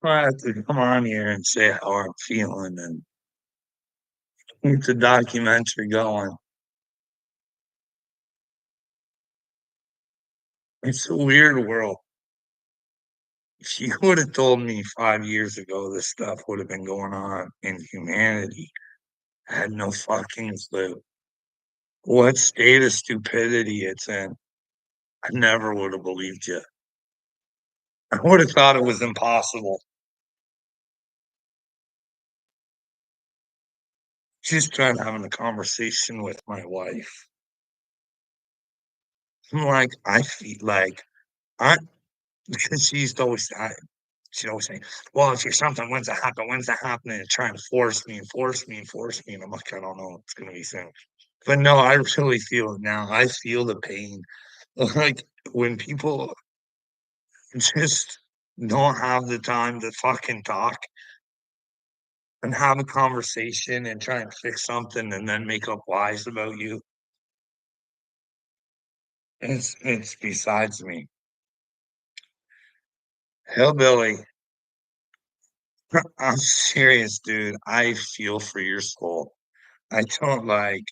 I have to come on here and say how I'm feeling and keep the documentary going. It's a weird world. If you would have told me 5 years ago this stuff would have been going on in humanity, I had no fucking clue what state of stupidity it's in. I never would have believed you. I would have thought it was impossible. Just trying having a conversation with my wife. I'm like, I feel like I because she'd always say, "Well, if you're something, when's it happen? When's that happening?" And trying to force me and force me and force me. And I'm like, I don't know. It's gonna be soon. But no, I really feel it now. I feel the pain. Like when people just don't have the time to fucking talk and have a conversation and try and fix something and then make up lies about you. It's besides me. Hillbilly. I'm serious, dude. I feel for your soul. I don't like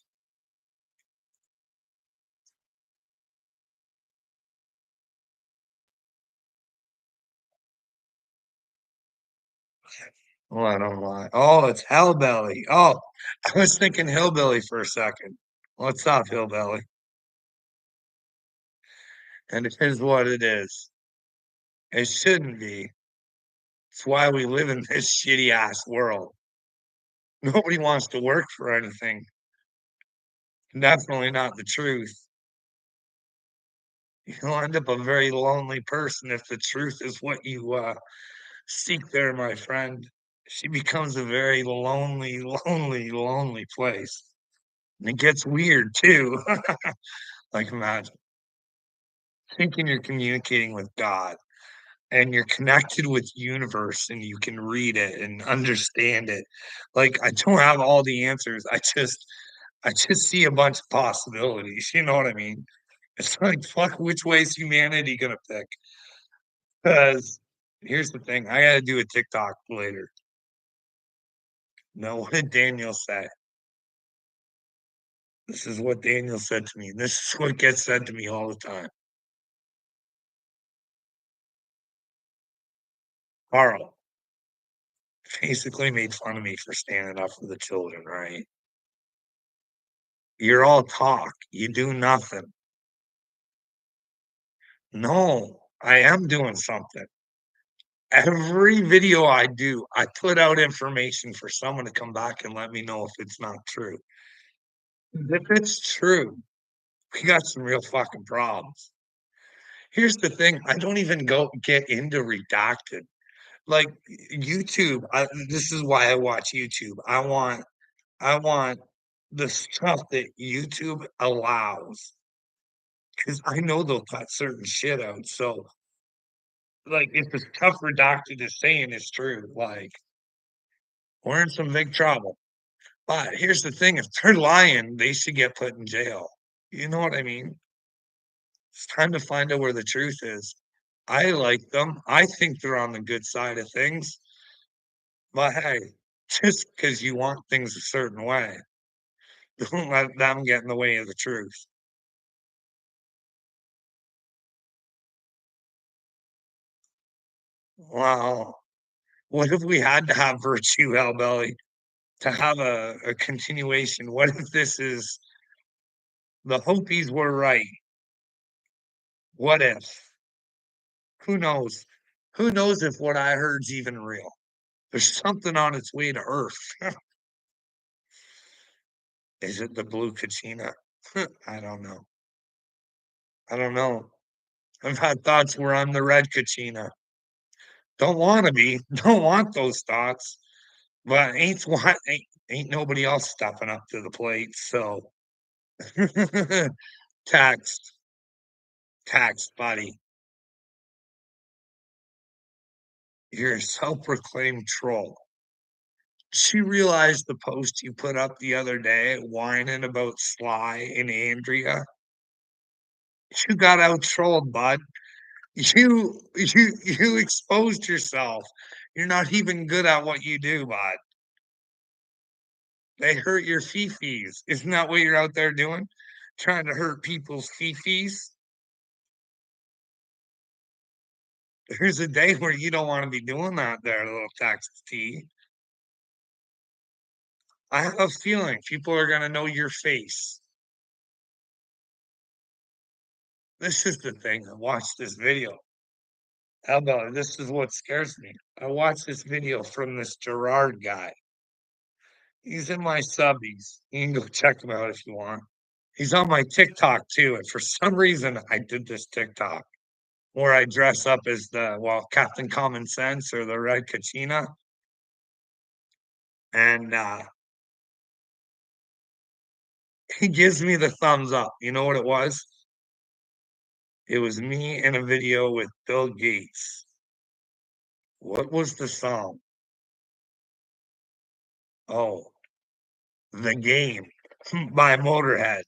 Oh, I don't lie. Oh, it's Hellbelly. Oh, I was thinking Hillbilly for a second. What's up, Hillbilly? And it is what it is. It shouldn't be. It's why we live in this shitty ass world. Nobody wants to work for anything. Definitely not the truth. You'll end up a very lonely person if the truth is what you seek there, my friend. She becomes a very lonely, lonely, lonely place. And it gets weird too. Like imagine thinking you're communicating with God and you're connected with universe and you can read it and understand it. Like I don't have all the answers. I just see a bunch of possibilities. You know what I mean? It's like fuck which way is humanity gonna pick? Because here's the thing, I gotta do a TikTok later. No, what did Daniel say? This is what Daniel said to me. This is what gets said to me all the time. Carl basically made fun of me for standing up for the children, right? You're all talk. You do nothing. No, I am doing something. Every video I do, I put out information for someone to come back and let me know if it's not true. If it's true, we got some real fucking problems. Here's the thing, I don't even go get into redacted. Like YouTube, this is why I watch YouTube. I want the stuff that YouTube allows because I know they'll cut certain shit out. So like if the stuff redacted is saying is true, like we're in some big trouble. But here's the thing, if they're lying, they should get put in jail. You know what I mean? It's time to find out where the truth is. I like them. I think they're on the good side of things. But hey, just because you want things a certain way, don't let them get in the way of the truth. Wow. What if we had to have virtue, Hellbelly, to have a continuation? What if this is the Hopis were right? What if? Who knows? Who knows if what I heard's even real? There's something on its way to Earth. Is it the blue Kachina? I don't know. I don't know. I've had thoughts where I'm the red Kachina. Don't want to be. Don't want those thoughts. But ain't nobody else stepping up to the plate. So text, text, buddy. You're a self-proclaimed troll. She realized the post you put up the other day whining about Sly and Andrea. You got out trolled, bud. You exposed yourself. You're not even good at what you do, bud. They hurt your fifis. Isn't that what you're out there doing? Trying to hurt people's fifis? There's a day where you don't want to be doing that there, little Texas T. I have a feeling people are going to know your face. This is the thing. I watched this video. How about it? This is what scares me. I watched this video from this Gerard guy. He's in my subbies. You can go check him out if you want. He's on my TikTok too. And for some reason, I did this TikTok where I dress up as Captain Common Sense or the Red Kachina. And he gives me the thumbs up. You know what it was? It was me in a video with Bill Gates. What was the song? Oh, The Game by Motorhead.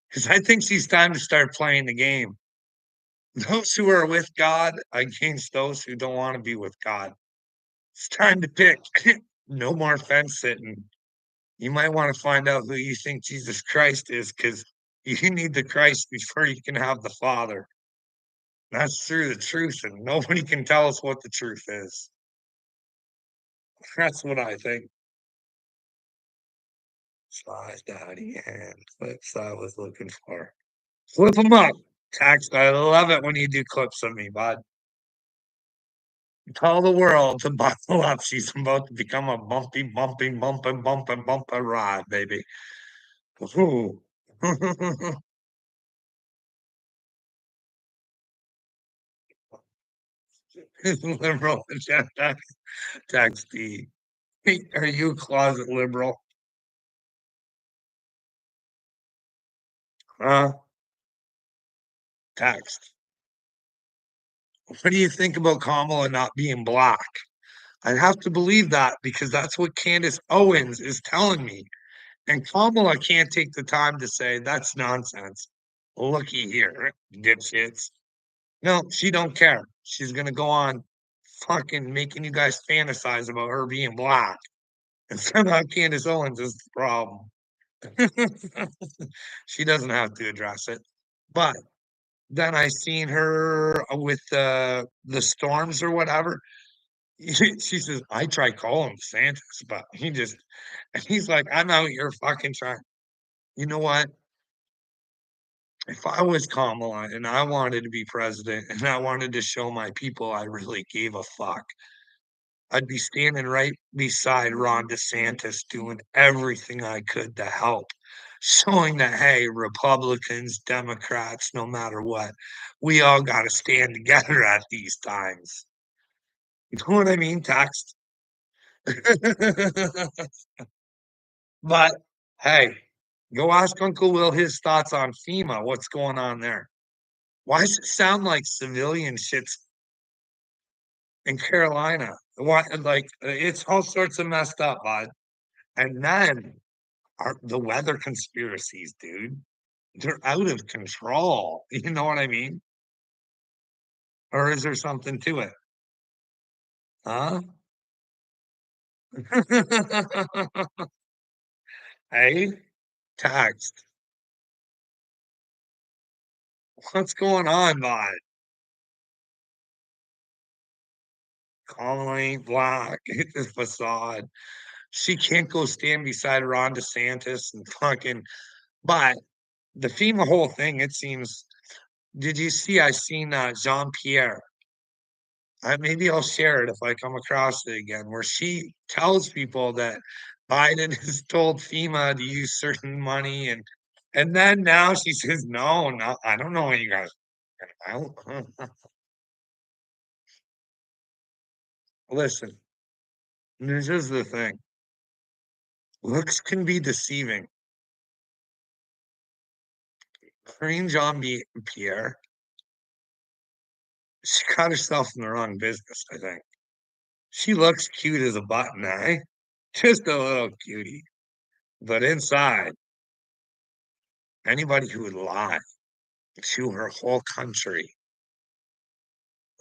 Because I think it's time to start playing the game. Those who are with God against those who don't want to be with God. It's time to pick. No more fence sitting. You might want to find out who you think Jesus Christ is because you need the Christ before you can have the Father. That's through the truth, and nobody can tell us what the truth is. That's what I think. Size, daddy, and clips I was looking for. Flip them up. Text. I love it when you do clips of me, bud. Tell the world to buckle up. She's about to become a bumpy ride, baby. Ooh. Liberal agenda. Text D. Hey, are you a closet liberal? Text. What do you think about Kamala not being black? I have to believe that because that's what Candace Owens is telling me. And Kamala can't take the time to say that's nonsense. Looky here, dipshits. No, she don't care. She's gonna go on fucking making you guys fantasize about her being black. And somehow Candace Owens is the problem. She doesn't have to address it. But then I seen her with the storms or whatever. She says, I tried calling DeSantis, but he's like, I'm out here fucking trying. You know what? If I was Kamala and I wanted to be president and I wanted to show my people I really gave a fuck, I'd be standing right beside Ron DeSantis doing everything I could to help, showing that, hey, Republicans, Democrats, no matter what, we all got to stand together at these times. You know what I mean? Text. But hey, go ask Uncle Will his thoughts on FEMA. What's going on there? Why does it sound like civilian shit's in Carolina? Why, like, it's all sorts of messed up, bud. And then the weather conspiracies, dude. They're out of control. You know what I mean? Or is there something to it? Huh? Hey, text. What's going on, bud? Calling black. It's a facade. She can't go stand beside Ron DeSantis and fucking. But the FEMA whole thing, it seems. Did you see? I seen Jean Pierre. Maybe I'll share it if I come across it again, where she tells people that Biden has told FEMA to use certain money, and then now she says, no, no, I don't know what you guys. I don't, listen, this is the thing. Looks can be deceiving. Karine Jean Pierre, she got herself in the wrong business, I think. She looks cute as a button, eh? Just a little cutie. But inside, anybody who would lie to her whole country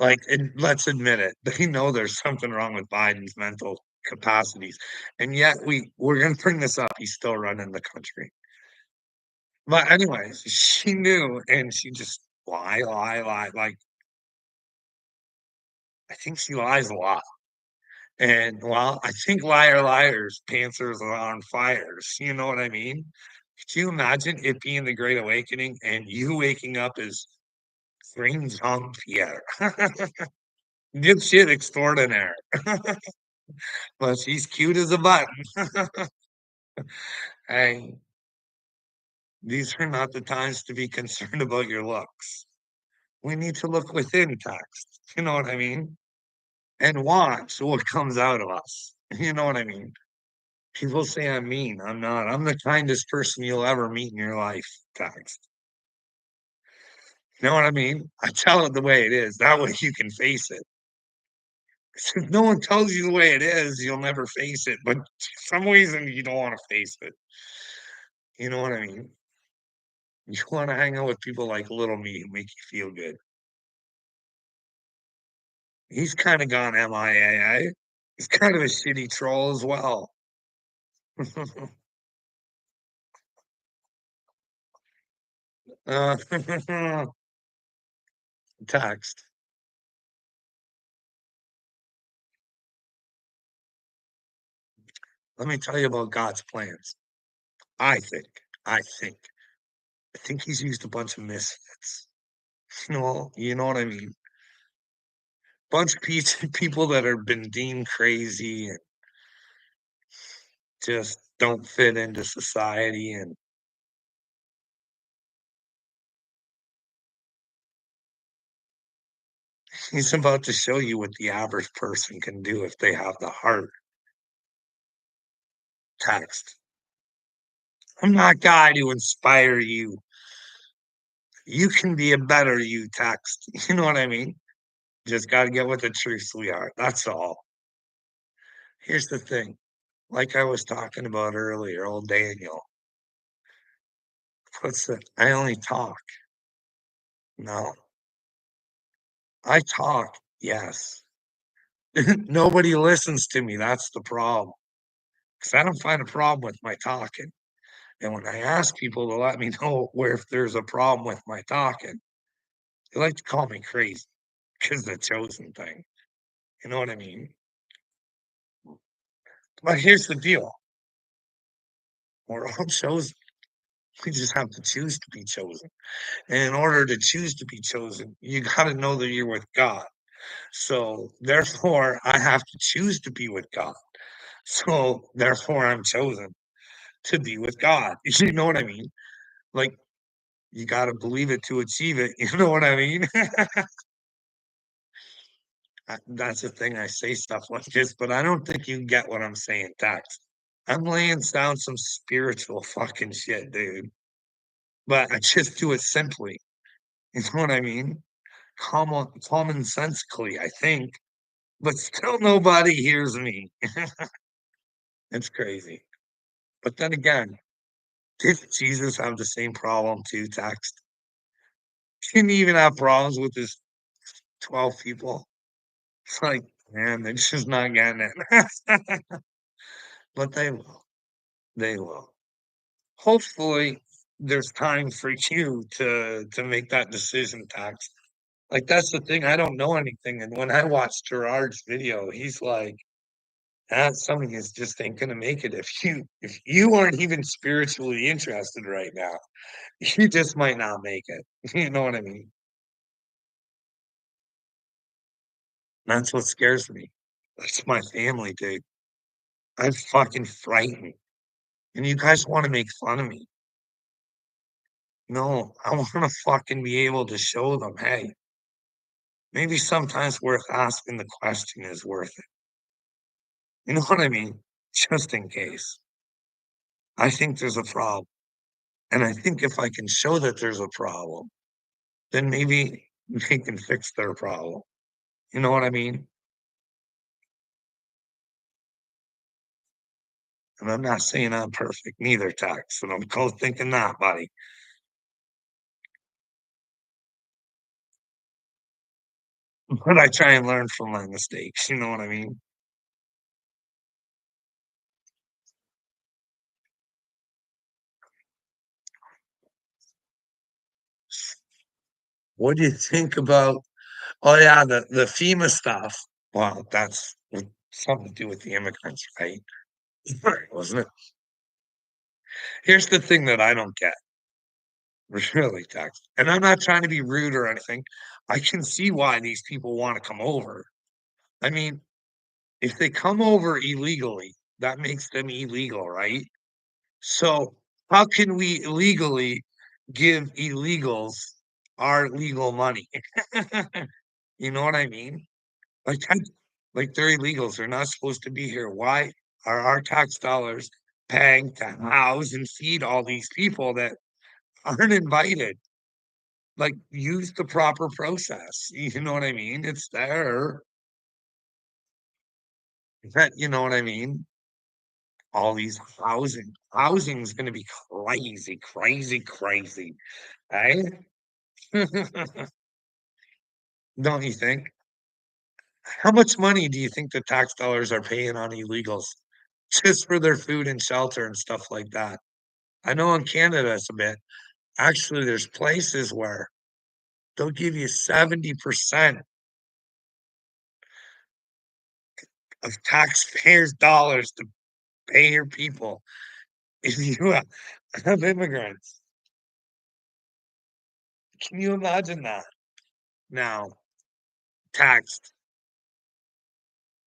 Like, and let's admit it, they know there's something wrong with Biden's mental capacities, and yet we're gonna bring this up, he's still running the country. But anyways, she knew, and she just lie, like, I think she lies a lot, and, well, I think liar, liars, pantsers are on fires, you know what I mean? Could you imagine it being the Great Awakening and you waking up as Green Jean-Pierre? Dipshit extraordinaire. But she's cute as a button. Hey, these are not the times to be concerned about your looks. We need to look within text, you know what I mean? And watch what comes out of us, you know what I mean? People say I'm mean, I'm not. I'm the kindest person you'll ever meet in your life, text. You know what I mean? I tell it the way it is, that way you can face it. 'Cause if no one tells you the way it is, you'll never face it, but for some reason you don't wanna face it. You know what I mean? You wanna hang out with people like little me who make you feel good. He's kinda gone MIA, eh? He's kind of a shitty troll as well. Uh, text. Let me tell you about God's plans. I think, I think, I think he's used a bunch of misfits. You know what I mean? Bunch of people that have been deemed crazy and just don't fit into society, and he's about to show you what the average person can do if they have the heart. Text. I'm not God to inspire you. You can be a better you, text. You know what I mean? Just gotta get with the truth, sweetheart. That's all. Here's the thing. Like I was talking about earlier, old Daniel. What's the I only talk. No. I talk, yes. Nobody listens to me. That's the problem. Because I don't find a problem with my talking. And when I ask people to let me know where if there's a problem with my talking, they like to call me crazy because the chosen thing. You know what I mean? But here's the deal. We're all chosen. We just have to choose to be chosen. And in order to choose to be chosen, you got to know that you're with God. So therefore, I have to choose to be with God. So therefore, I'm chosen to be with God. You know what I mean? Like, you got to believe it to achieve it. You know what I mean? That's the thing. I say stuff like this, but I don't think you get what I'm saying, Tex. I'm laying down some spiritual fucking shit, dude. But I just do it simply. You know what I mean? Common sensically, I think. But still nobody hears me. It's crazy. But then again, did Jesus have the same problem too, Text? Didn't he even have problems with his 12 people? It's like, man, they're just not getting it. But they will. They will. Hopefully, there's time for you to make that decision, Text. Like, that's the thing, I don't know anything, and when I watched Gerard's video, he's like, "Ah, some of yous just ain't gonna make it if you aren't even spiritually interested right now, you just might not make it." You know what I mean? That's what scares me. That's my family, dude. I'm fucking frightened, and you guys wanna make fun of me. No, I wanna fucking be able to show them, "Hey, maybe sometimes worth asking the question is worth it." You know what I mean? Just in case. I think there's a problem, and I think if I can show that there's a problem, then maybe they can fix their problem. You know what I mean? And I'm not saying I'm perfect neither, Tex, and I'm cold thinking that, buddy. but I try and learn from my mistakes, you know what I mean? What do you think about oh, yeah, the FEMA stuff? Well, that's with something to do with the immigrants, right? Wasn't it? Here's the thing that I don't get, really, Tex, and I'm not trying to be rude or anything. I can see why these people wanna come over. I mean, if they come over illegally, that makes them illegal, right? So, how can we illegally give illegals our legal money? You know what I mean? Like, like, they're illegals, they're not supposed to be here. Why are our tax dollars paying to house and feed all these people that aren't invited? Like, use the proper process, you know what I mean? It's there. That you know what I mean? All these housing's gonna be crazy, crazy, crazy, right? Don't you think? How much money do you think the tax dollars are paying on illegals just for their food and shelter and stuff like that? I know in Canada it's a bit. Actually, there's places where they'll give you 70% of taxpayers' dollars to pay your people if you have immigrants. Can you imagine that? Now, taxed.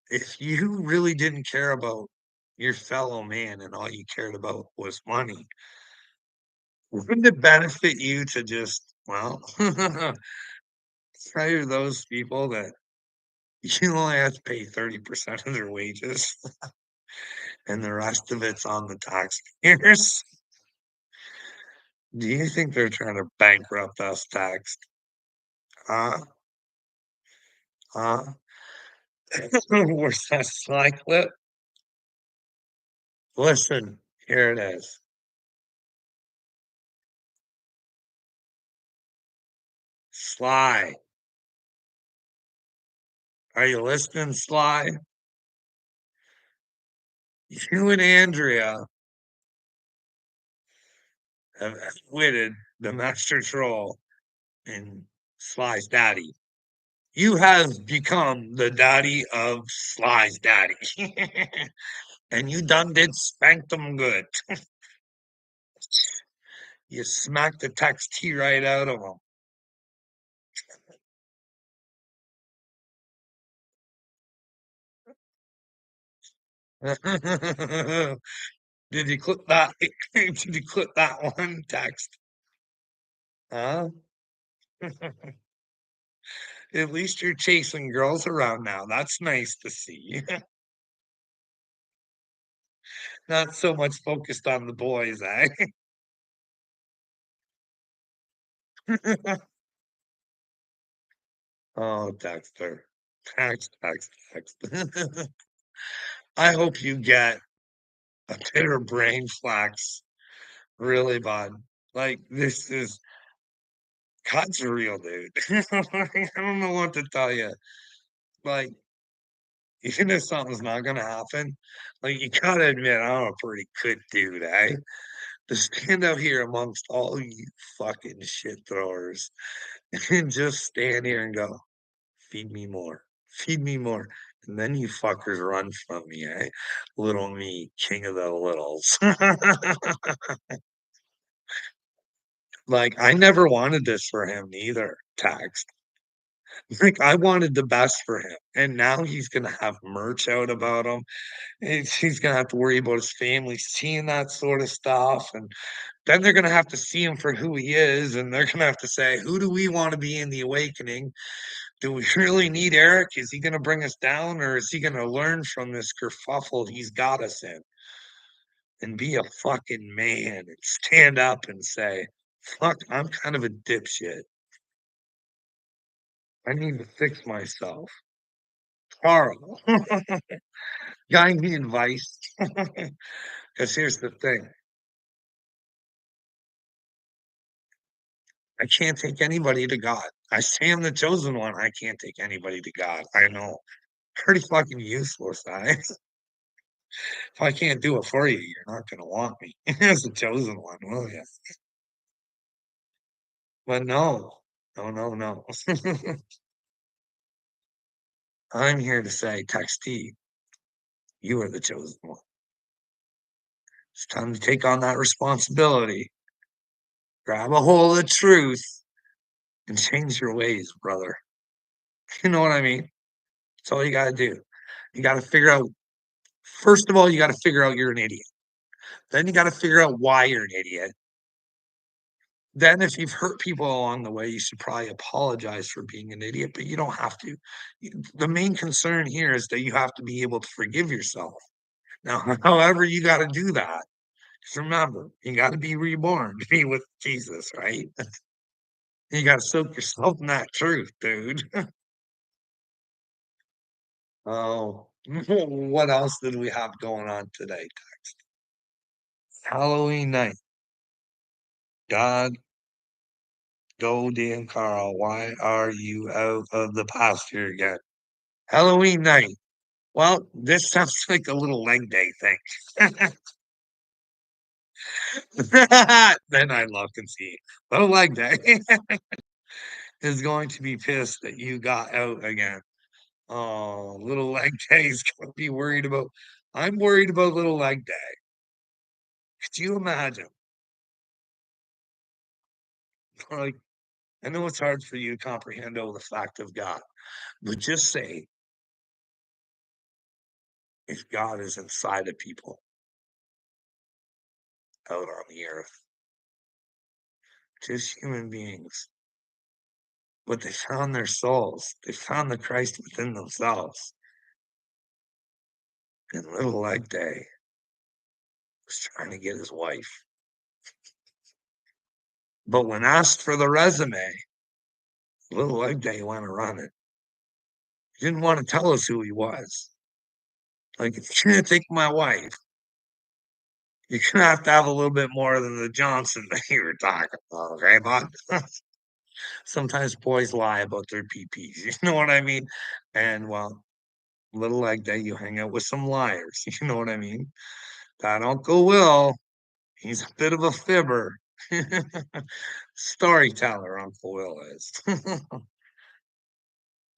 If you really didn't care about your fellow man and all you cared about was money, wouldn't it benefit you to just, well, hire those people that you only have to pay 30% of their wages and the rest of it's on the taxpayers? Do you think they're trying to bankrupt us taxed? Huh? Huh? Where's that sly clip? Listen, here it is. Sly. Are you listening, Sly? You and Andrea have outwitted the master troll and Sly's daddy. You have become the daddy of Sly's daddy. And you done did spank them good. You smacked the text T right out of them. Did you clip that? Did you clip that one text? Huh? At least you're chasing girls around now. That's nice to see. Not so much focused on the boys, eh? Oh, Dexter. Text. I hope you get a bitter brain flex really bad. Like, this is God's real, dude. I don't know what to tell you. Like, even if something's not gonna happen, like, you gotta admit, I'm a pretty good dude, eh? To stand out here amongst all you fucking shit throwers and just stand here and go, "Feed me more. Feed me more." And then you fuckers run from me, eh? Little me, king of the littles. Like, I never wanted this for him neither, Tax. Like, I wanted the best for him, and now he's gonna have merch out about him, and he's gonna have to worry about his family seeing that sort of stuff, and then they're gonna have to see him for who he is, and they're gonna have to say, "Who do we wanna be in the awakening? Do we really need Eric? Is he gonna bring us down, or is he gonna learn from this kerfuffle he's got us in and be a fucking man and stand up and say, 'Fuck, I'm kind of a dipshit. I need to fix myself.'" Carl, guy need advice. Because here's the thing. I can't take anybody to God. I say I'm the chosen one. I can't take anybody to God. I know. Pretty fucking useless, guys. If I can't do it for you, you're not gonna want me as the chosen one, will you? But no. No, no, no. I'm here to say, text T, you are the chosen one. It's time to take on that responsibility. Grab a hold of the truth and change your ways, brother. You know what I mean? That's all you gotta do. You gotta figure out, first of all, you gotta figure out you're an idiot. Then you gotta figure out why you're an idiot. Then, if you've hurt people along the way, you should probably apologize for being an idiot, but you don't have to. The main concern here is that you have to be able to forgive yourself. Now, however, you got to do that. Just remember, you got to be reborn to be with Jesus, right? You got to soak yourself in that truth, dude. Oh, what else did we have going on today? Halloween night. God, go Dan Carl. Why are you out of the pasture again? Halloween night. Well, this sounds like a little leg day thing. Then I love to see little leg day is going to be pissed that you got out again. Oh, little leg day is going to be worried about. I'm worried about little leg day. Could you imagine? Like, I know it's hard for you to comprehend all the fact of God, but just say if God is inside of people out on the earth, just human beings, but they found their souls, they found the Christ within themselves. And little leg day was trying to get his wife. But when asked for the resume, little leg day went to run it. He didn't want to tell us who he was. Like, if you're going to take my wife, you're going to have a little bit more than the Johnson that you were talking about, okay, bud? Sometimes boys lie about their PPs, you know what I mean? And, well, little leg day, you hang out with some liars, you know what I mean? That Uncle Will, he's a bit of a fibber. Storyteller, Uncle Will is.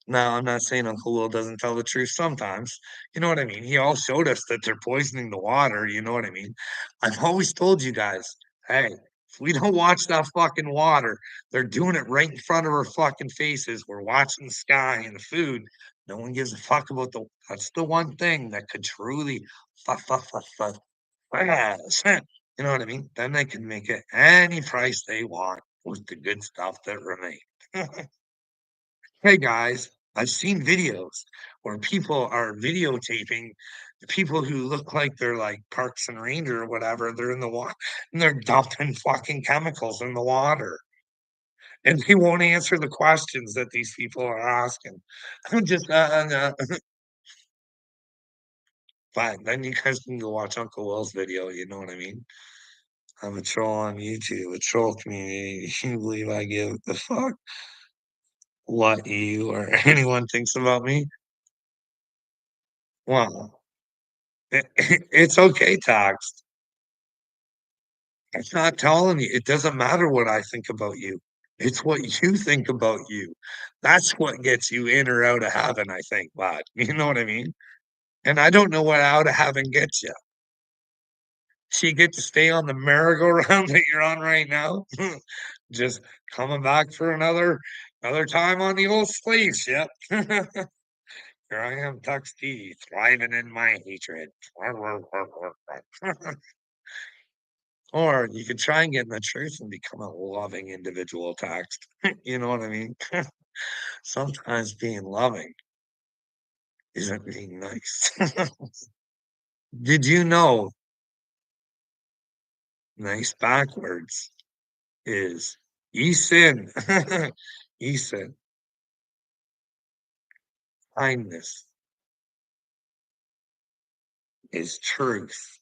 Now, I'm not saying Uncle Will doesn't tell the truth sometimes. You know what I mean? He all showed us that they're poisoning the water. You know what I mean? I've always told you guys, hey, if we don't watch that fucking water, they're doing it right in front of our fucking faces. We're watching the sky and the food. No one gives a fuck about the. That's the one thing that could truly. You know what I mean? Then they can make it any price they want with the good stuff that remains. Hey guys, I've seen videos where people are videotaping the people who look like they're like Parks and Ranger or whatever. They're in the water and they're dumping fucking chemicals in the water. And they won't answer the questions that these people are asking. I'm just, but then you guys can go watch Uncle Will's video. You know what I mean? I'm a troll on YouTube, a troll community. You believe I give a fuck what you or anyone thinks about me? Well, it's okay, Tox. It's not telling you. It doesn't matter what I think about you. It's what you think about you. That's what gets you in or out of heaven, I think, bud. You know what I mean? And I don't know what out of heaven gets you. So you get to stay on the merry-go-round that you're on right now, just coming back for another time on the old slave ship. Here I am, Tux T, thriving in my hatred. Or you could try and get in the truth and become a loving individual text. You know what I mean? Sometimes being loving isn't being nice. Did you know nice backwards is Eason? Eason, kindness is truth.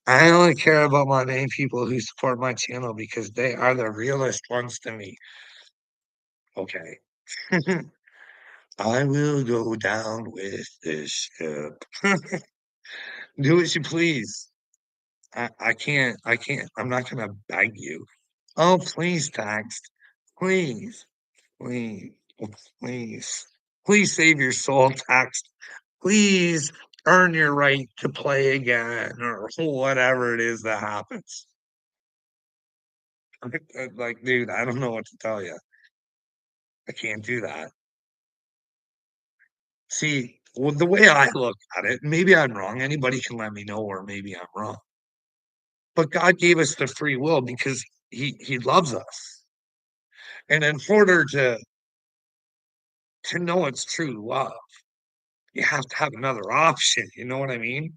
I only care about my main people who support my channel because they are the realest ones to me. Okay. I will go down with this ship. Do as you please. I can't. I'm not gonna beg you. Oh, please, text. Please, please, oh, please. Please save your soul, text. Please earn your right to play again or whatever it is that happens. Like, dude, I don't know what to tell you. I can't do that. See, well, the way I look at it, maybe I'm wrong. Anybody can let me know, or maybe I'm wrong. But God gave us the free will because He loves us, and in order to know it's true love, you have to have another option. You know what I mean?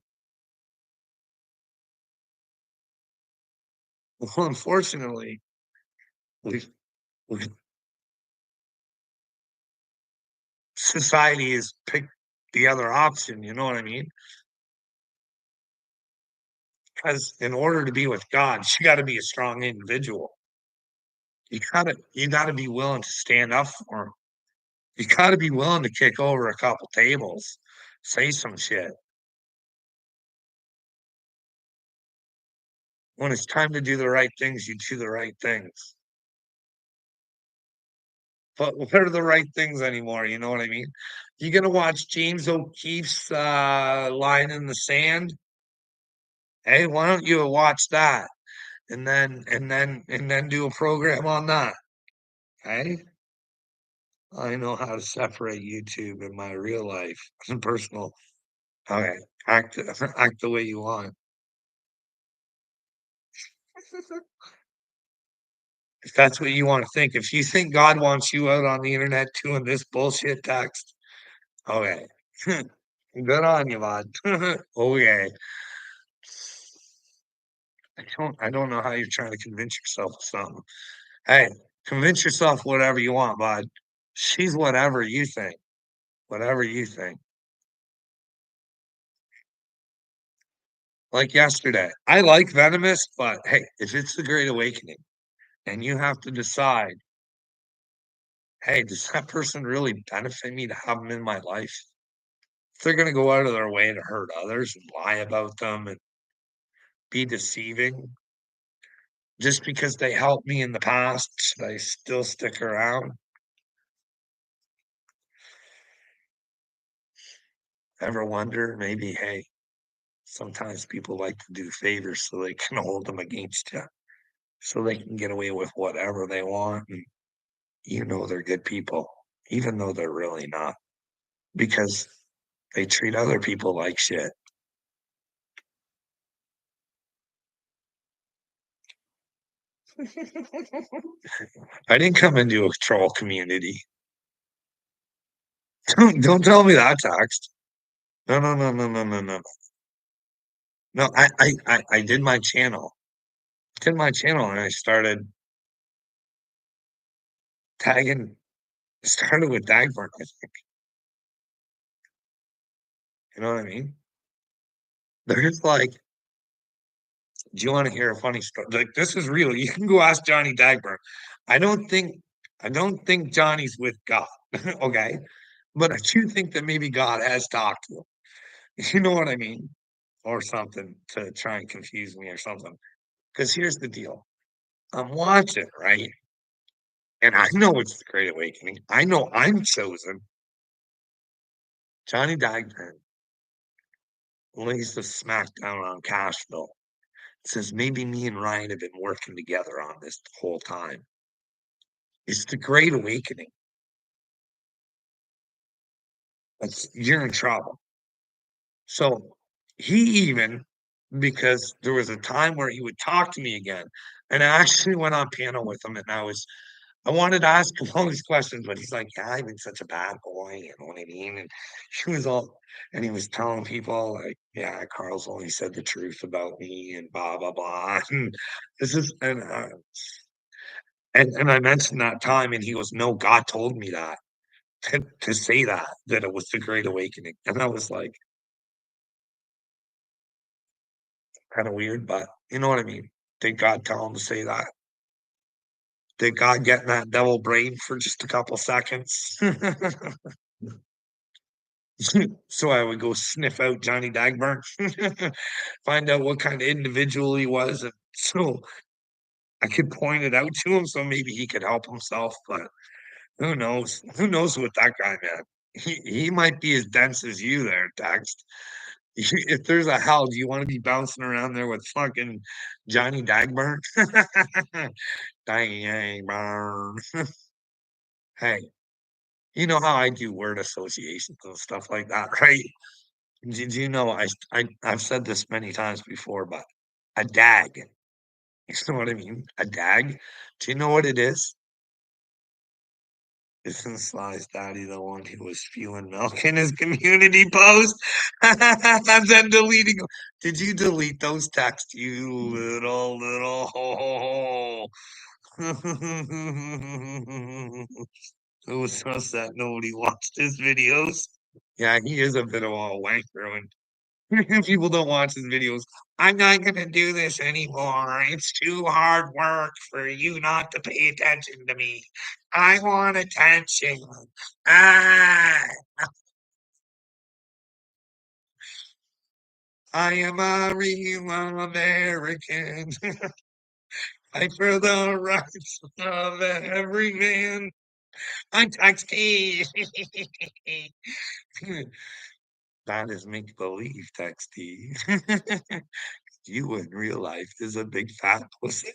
Well, unfortunately, we, we society has picked the other option. You know what I mean? Because in order to be with God, you got to be a strong individual. You gotta be willing to stand up for him. You gotta be willing to kick over a couple tables, say some shit. When it's time to do the right things, you do the right things. But what are the right things anymore? You know what I mean? You gonna watch James O'Keefe's Line in the Sand? Hey, why don't you watch that and then do a program on that? Hey, I know how to separate YouTube and my real life and personal. Okay, act act the way you want. If that's what you want to think. If you think God wants you out on the internet doing this bullshit text, okay. Good on you, bud. Okay. I don't know how you're trying to convince yourself of something. Hey, convince yourself whatever you want, bud. She's whatever you think. Whatever you think. Like yesterday. I like Venomous, but hey, if it's the Great Awakening and you have to decide, hey, does that person really benefit me to have them in my life? If they're gonna go out of their way to hurt others and lie about them and be deceiving just because they helped me in the past, should I still stick around? Ever wonder maybe, hey, sometimes people like to do favors so they can hold them against you, so they can get away with whatever they want, and you know they're good people, even though they're really not, because they treat other people like shit. I didn't come into a troll community. Don't tell me that, text. No, no, no, no, no, no, no. No, I did my channel. Did my channel and I started tagging started with Dagmar, I think. You know what I mean? There's like, do you want to hear a funny story? Like this is real. You can go ask Johnny Dagmar. I don't think I don't think Johnny's with God. Okay. But I do think that maybe God has talked to him. You know what I mean? Or something to try and confuse me or something. Because here's the deal. I'm watching, right? And I know it's the Great Awakening. I know I'm chosen. Johnny Dagmar lays the smackdown on Cashville. Says maybe me and Ryan have been working together on this the whole time. It's the Great Awakening. You're in trouble. So he even, because there was a time where he would talk to me again, and I actually went on panel with him, and I wanted to ask him all these questions, but he's like, "Yeah, I've been such a bad boy," you know what I mean? And he was all, and he was telling people like, "Yeah, Carl's only said the truth about me," and blah blah blah. And this is, and I mentioned that time, and he goes, "No, God told me that to say that it was the Great Awakening." And I was like, Kinda weird, but you know what I mean? Did God tell him to say that? Did God get in that devil brain for just a couple seconds? So I would go sniff out Johnny Dagburn, find out what kind of individual he was, and so I could point it out to him so maybe he could help himself, but who knows? Who knows with that guy, man? He might be as dense as you there, Text. If there's a hell, do you wanna be bouncing around there with fucking Johnny Dagburn? Dagburn. Hey, you know how I do word associations and stuff like that, right? Did you know I've said this many times before, but a dag, you know what I mean? A dag? Do you know what it is? Isn't Sly's daddy the one who was spewing milk in his community post? And then deleting 'em. Did you delete those texts, you little It was so sad nobody watched his videos. Yeah, he is a bit of a wanker when people don't watch his videos. I'm not gonna do this anymore. It's too hard work for you not to pay attention to me. I want attention. Ah, I am a real American. Fight for the rights of every man. I'm Texty. That is make believe, Texty. You in real life is a big fat pussy.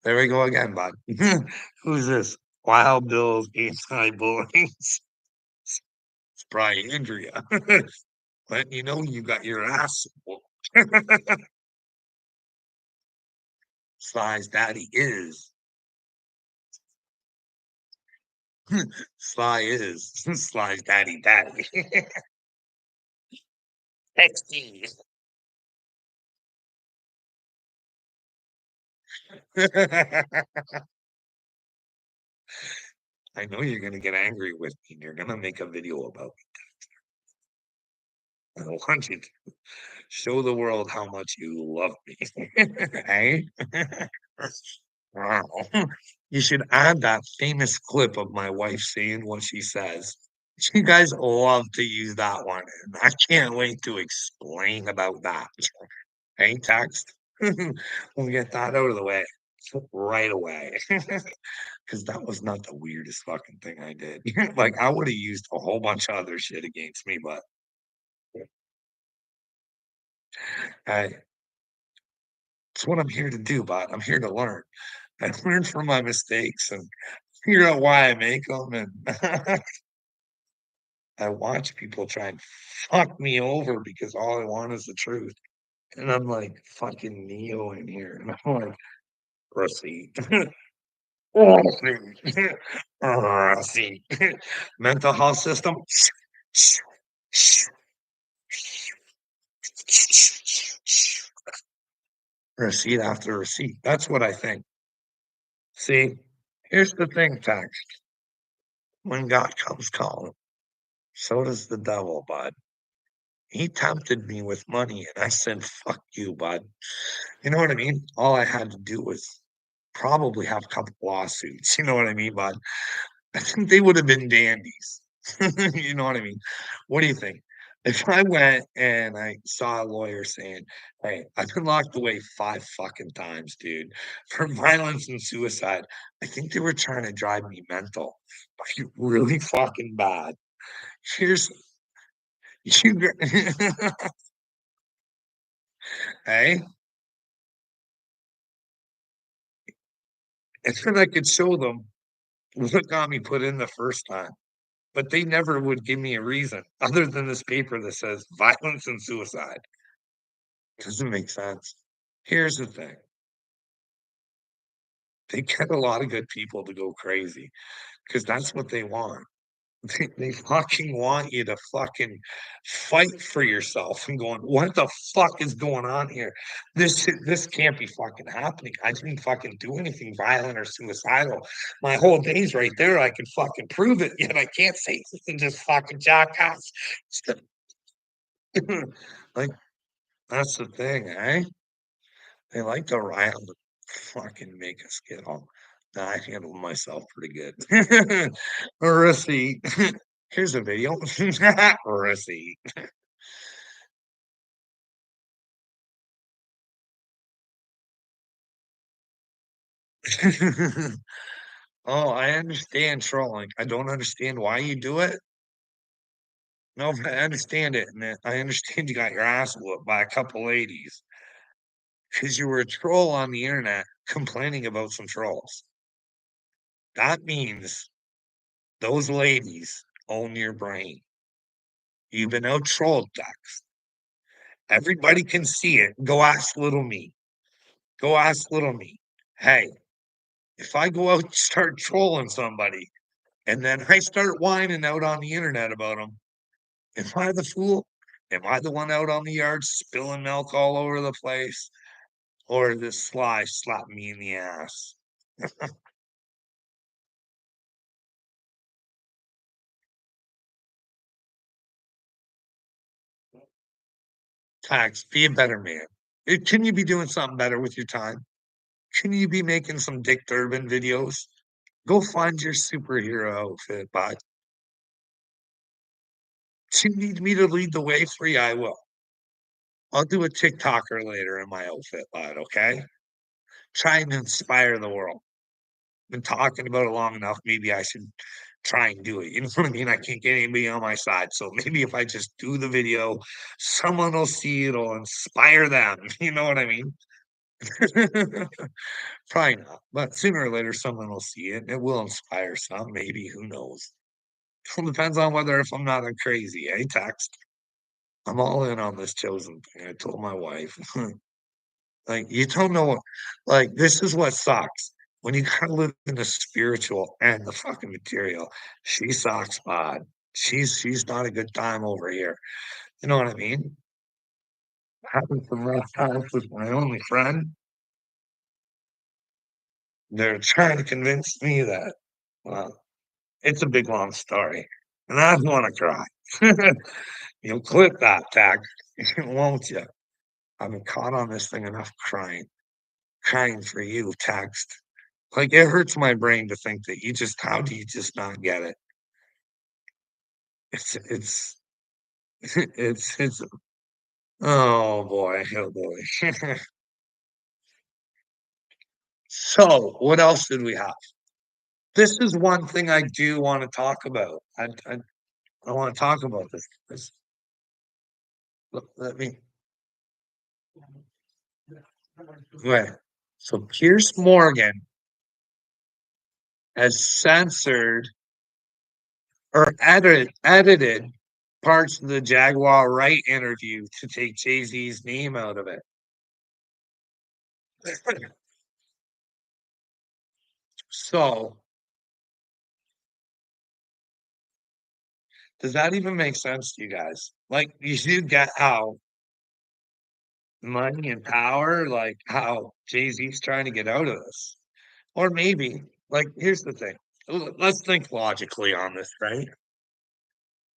There we go again, bud. Who's this? Wild Bill's anti-bullying. It's probably Andrea. Letting you know you got your ass whooped. Sly's daddy is. Sly is. Sly's daddy. Texty. I know you're gonna get angry with me and you're gonna make a video about me. I want you to show the world how much you love me. Hey? Wow. You should add that famous clip of my wife saying what she says. You guys love to use that one, and I can't wait to explain about that. Hey, text. We'll get that out of the way right away. Because that was not the weirdest fucking thing I did. Like, I would have used a whole bunch of other shit against me, but hey, it's what I'm here to do, bud. I'm here to learn. I learn from my mistakes and figure out why I make them, and I watch people try and fuck me over because all I want is the truth. And I'm like fucking Neo in here. And I'm like, receipt. Receipt. Mental health system. Receipt after receipt. That's what I think. See, here's the thing, Tax. When God comes calling, so does the devil, bud. He tempted me with money, and I said, "Fuck you, bud." You know what I mean? All I had to do was probably have a couple lawsuits, you know what I mean, bud? I think they would have been dandies. You know what I mean? What do you think? If I went and I saw a lawyer saying, "Hey, I've been locked away 5 fucking times, dude, for violence and suicide," I think they were trying to drive me mental, like, really fucking bad. Here's you hey? And then I could show them what got me put in the first time. But they never would give me a reason other than this paper that says violence and suicide. Doesn't make sense. Here's the thing. They get a lot of good people to go crazy because that's what they want. They fucking want you to fucking fight for yourself and going, what the fuck is going on here? This can't be fucking happening. I didn't fucking do anything violent or suicidal. My whole day's right there. I can fucking prove it, yet I can't say this and just fucking jackass. Like, that's the thing, eh? They like to rile to fucking make us get home. Nah, I handle myself pretty good. A receipt. Here's a video. A receipt. Oh, I understand trolling. I don't understand why you do it. No, but I understand it, and I understand you got your ass whooped by a couple ladies because you were a troll on the internet complaining about some trolls. That means those ladies own your brain. You've been out trolled, Dex. Everybody can see it. Go ask little me. Go ask little me. Hey, if I go out and start trolling somebody and then I start whining out on the internet about them, am I the fool? Am I the one out on the yard spilling milk all over the place? Or this sly slap me in the ass? Tax, be a better man. Can you be doing something better with your time? Can you be making some Dick Durbin videos? Go find your superhero outfit, bud. You need me to lead the way for you, I will. I'll do a TikToker later in my outfit, bud, okay? Try and inspire the world. Been talking about it long enough. Maybe I should try and do it. You know what I mean? I can't get anybody on my side. So maybe if I just do the video, someone will see it, it'll inspire them. You know what I mean? Probably not. But sooner or later, someone will see it. It will inspire some, maybe. Who knows? It depends on whether if I'm not a crazy, eh? Text. I'm all in on this chosen thing. I told my wife. Like, you don't know what, like, this is what sucks. When you gotta live in the spiritual and the fucking material, she sucks bad. She's not a good time over here. You know what I mean? Having some rough times with my only friend. They're trying to convince me that, well, it's a big long story. And I don't wanna cry. You'll clip that, Tag, won't you? I've been caught on this thing enough crying for you, text. Like, it hurts my brain to think that you just how do you just not get it? It's it's oh boy. So, what else did we have? This is one thing I do wanna talk about. I wanna talk about this let me wait. So, Pierce Morgan has censored or edited parts of the Jaguar Wright interview to take Jay-Z's name out of it. So, does that even make sense to you guys? Like, you do get how money and power, like how Jay-Z's trying to get out of this. Or maybe, like, here's the thing. Let's think logically on this, right?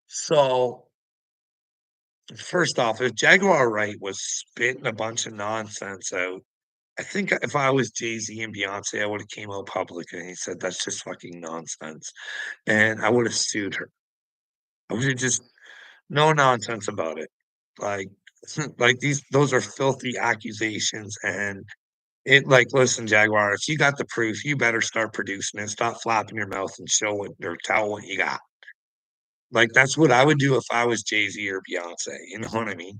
So, first off, if Jaguar Wright was spitting a bunch of nonsense out, I think if I was Jay-Z and Beyonce, I would have came out public and he said that's just fucking nonsense. And I would have sued her. I would have just no nonsense about it. Like, like those are filthy accusations, and it like, listen, Jaguar, if you got the proof, you better start producing it. Stop flapping your mouth and show it or tell what you got. Like, that's what I would do if I was Jay-Z or Beyonce. You know what I mean?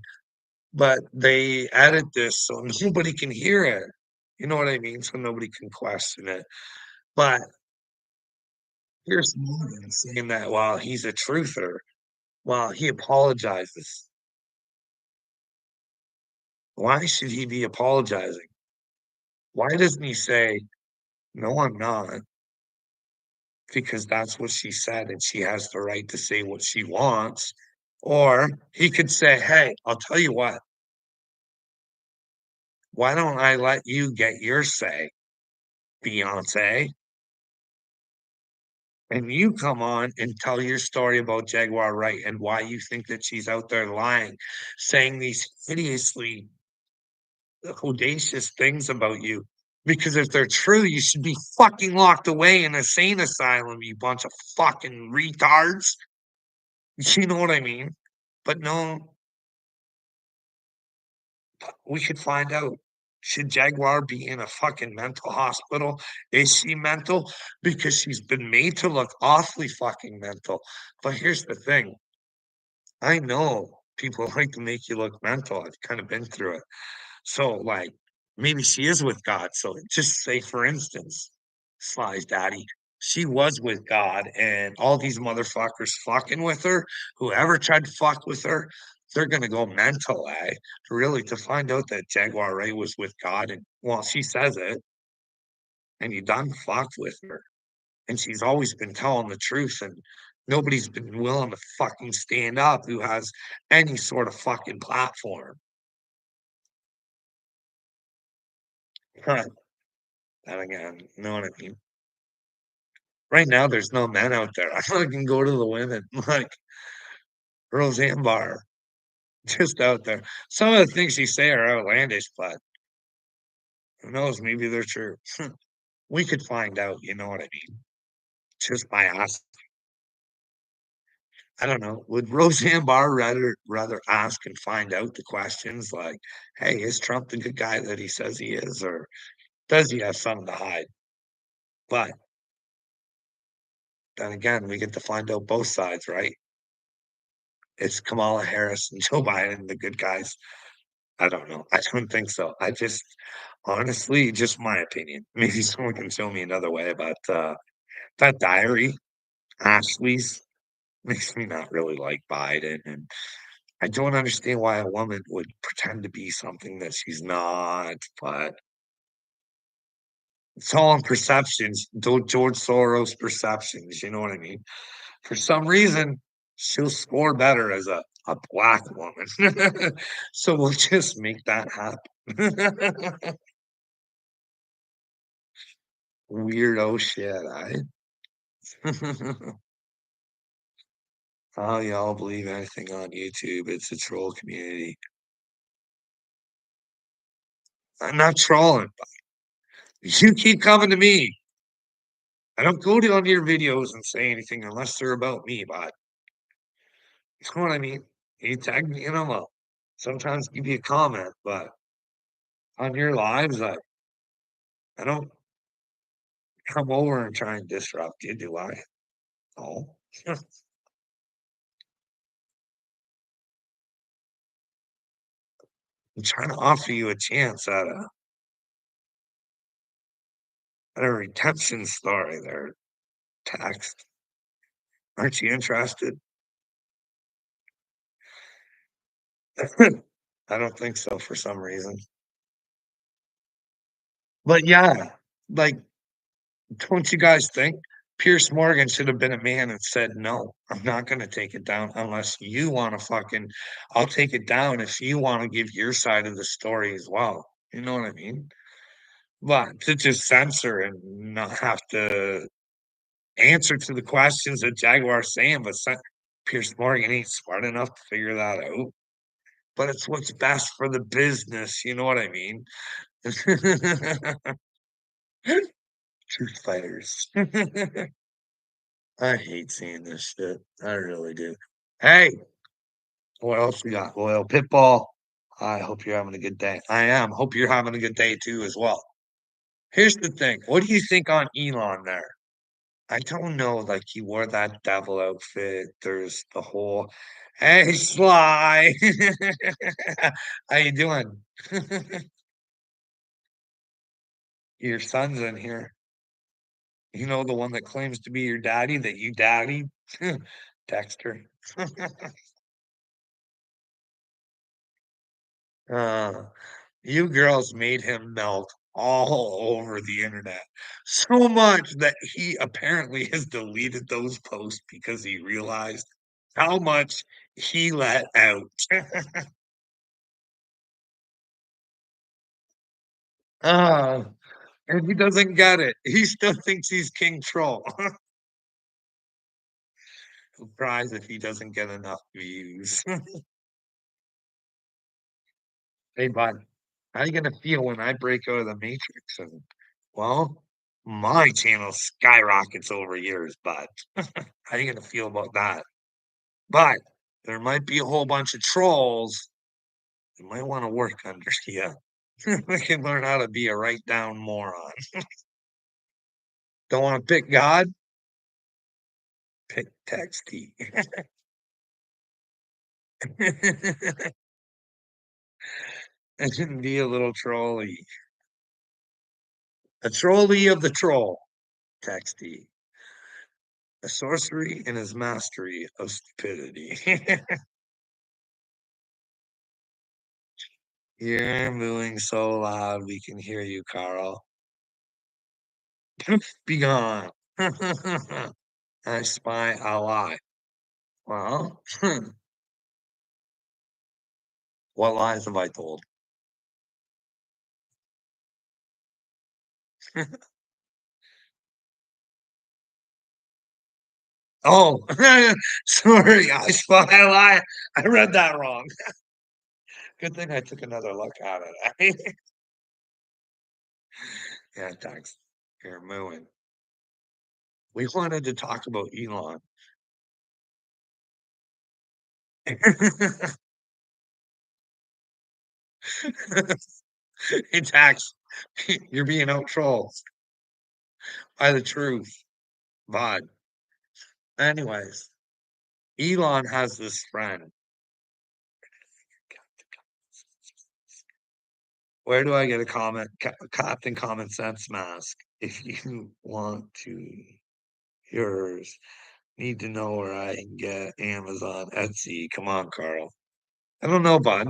But they added this so nobody can hear it. You know what I mean? So nobody can question it. But here's Morgan saying that while he's a truther, while he apologizes. Why should he be apologizing? Why doesn't he say, "No, I'm not," because that's what she said, and she has the right to say what she wants, or he could say, "Hey, I'll tell you what, why don't I let you get your say, Beyoncé? and you come on and tell your story about Jaguar Wright and why you think that she's out there lying, saying these hideously audacious things about you. Because if they're true, you should be fucking locked away in a sane asylum, you bunch of fucking retards. You know what I mean? But no, we could find out. Should Jaguar be in a fucking mental hospital? Is she mental? Because she's been made to look awfully fucking mental. But here's the thing. I know people like to make you look mental. I've kind of been through it. So, like, maybe she is with God. So, just say, for instance, Sly's daddy, she was with God, and all these motherfuckers fucking with her, whoever tried to fuck with her, they're gonna go mental, eh? Really, to find out that Jaguar Ray was with God, and well, she says it, and you done fucked with her, and she's always been telling the truth, and nobody's been willing to fucking stand up who has any sort of fucking platform. And again, you know what I mean? Right now, there's no men out there. I fucking go to the women, like Roseanne Barr, just out there. Some of the things she say are outlandish, but who knows? Maybe they're true. We could find out, you know what I mean? Just by asking. I don't know. Would Roseanne Barr rather ask and find out the questions like, "Hey, is Trump the good guy that he says he is, or does he have something to hide?" But then again, we get to find out both sides, right? It's Kamala Harris and Joe Biden, the good guys. I don't know. I don't think so. I just honestly, just my opinion. Maybe someone can show me another way, but that diary, Ashley's, makes me not really like Biden. And I don't understand why a woman would pretend to be something that she's not, but it's all in perceptions. George Soros perceptions, you know what I mean? For some reason, she'll score better as a black woman. So we'll just make that happen. Weirdo shit, I. Oh, y'all believe anything on YouTube. It's a troll community. I'm not trolling. You keep coming to me. I don't go to on your videos and say anything unless they're about me, but you know what I mean? You tag me in them up. Sometimes give you a comment, but on your lives, I don't come over and try and disrupt you, do I? Oh. I'm trying to offer you a chance at a redemption story there, text. Aren't you interested? I don't think so for some reason. But yeah, like, don't you guys think Pierce Morgan should have been a man and said, "No, I'm not gonna take it down unless you wanna fucking I'll take it down if you wanna give your side of the story as well." You know what I mean? But to just censor and not have to answer to the questions that Jaguar's saying, but Pierce Morgan ain't smart enough to figure that out. But it's what's best for the business, you know what I mean? Truth fighters. I hate seeing this shit. I really do. Hey, what else we got? Well, Pitbull. I hope you're having a good day. I am. Hope you're having a good day too, as well. Here's the thing. What do you think on Elon there? I don't know. Like he wore that devil outfit. There's the whole, hey, Sly. How you doing? Your son's in here. You know the one that claims to be your daddy that you daddy? Dexter. Uh, you girls made him melt all over the internet. So much that he apparently has deleted those posts because he realized how much he let out. Ah, and he doesn't get it. He still thinks he's King Troll. Surprised if he doesn't get enough views. Hey, bud, how you gonna feel when I break out of the matrix and, well, my channel skyrockets over yours, bud? How you gonna feel about that? But there might be a whole bunch of trolls that might want to work under you. They can learn how to be a right down moron. Don't want to pick God? Pick Texty. And be a little trolley. A trolley of the troll. Texty. A sorcery in his mastery of stupidity. You're moving so loud we can hear you, Carl. Be gone. I spy a lie. Well, what lies have I told? Oh, sorry, I spy a lie. I read that wrong. Good thing I took another look at it. Yeah, thanks. You're mooing. We wanted to talk about Elon. Hey, Tax, you're being out trolled by the truth. But anyways, Elon has this friend. Where do I get a Captain Common Sense mask? If you want to, yours need to know where I can get Amazon, Etsy. Come on, Carl. I don't know, bud.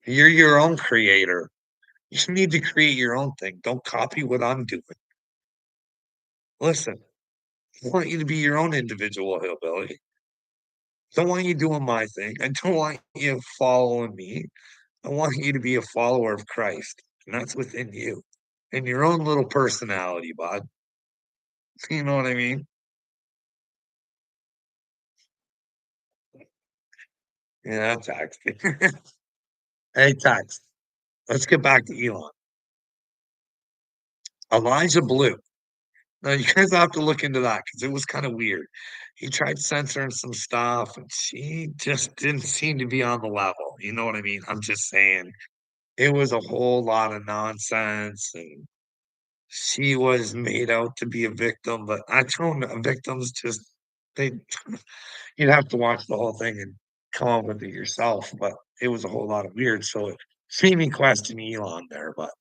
You're your own creator. You need to create your own thing. Don't copy what I'm doing. Listen, I want you to be your own individual hillbilly. Don't want you doing my thing. I don't want you following me. I want you to be a follower of Christ, and that's within you and your own little personality, bud. You know what I mean? Yeah, tax. Hey, tax. Let's get back to Elon. Elijah Blue. Now you guys have to look into that because it was kind of weird. He tried censoring some stuff, and she just didn't seem to be on the level. You know what I mean? I'm just saying it was a whole lot of nonsense, and she was made out to be a victim. But I don't know, victims just they you'd have to watch the whole thing and come up with it yourself. But it was a whole lot of weird. So it made me question Elon there. But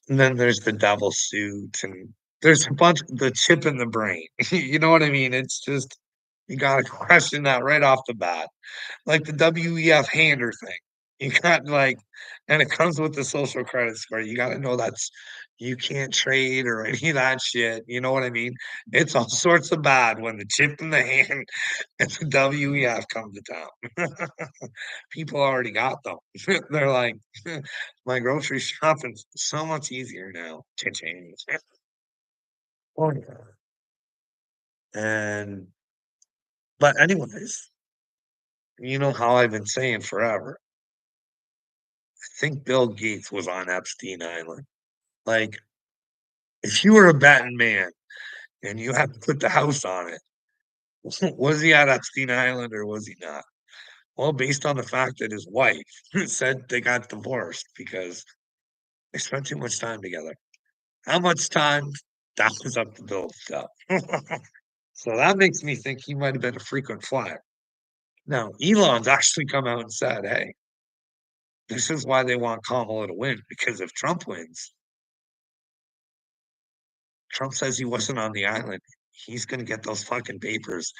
and then there's the devil suit, and there's a bunch the chip in the brain. You know what I mean? It's just you gotta question that right off the bat. Like the WEF hander thing. You got like and it comes with the social credit score. You gotta know that's you can't trade or any of that shit. You know what I mean? It's all sorts of bad when the chip in the hand and the WEF come to town. People already got them. They're like, my grocery shopping's so much easier now. Cha-ching. Oh, yeah. And but anyways, you know how I've been saying forever. I think Bill Gates was on Epstein Island. Like, if you were a betting man and you had to put the house on it, was he at Epstein Island or was he not? Well, based on the fact that his wife said they got divorced because they spent too much time together. How much time? That was up to Bill stuff. So that makes me think he might have been a frequent flyer. Now, Elon's actually come out and said, hey, this is why they want Kamala to win, because if Trump wins, Trump says he wasn't on the island. He's going to get those fucking papers,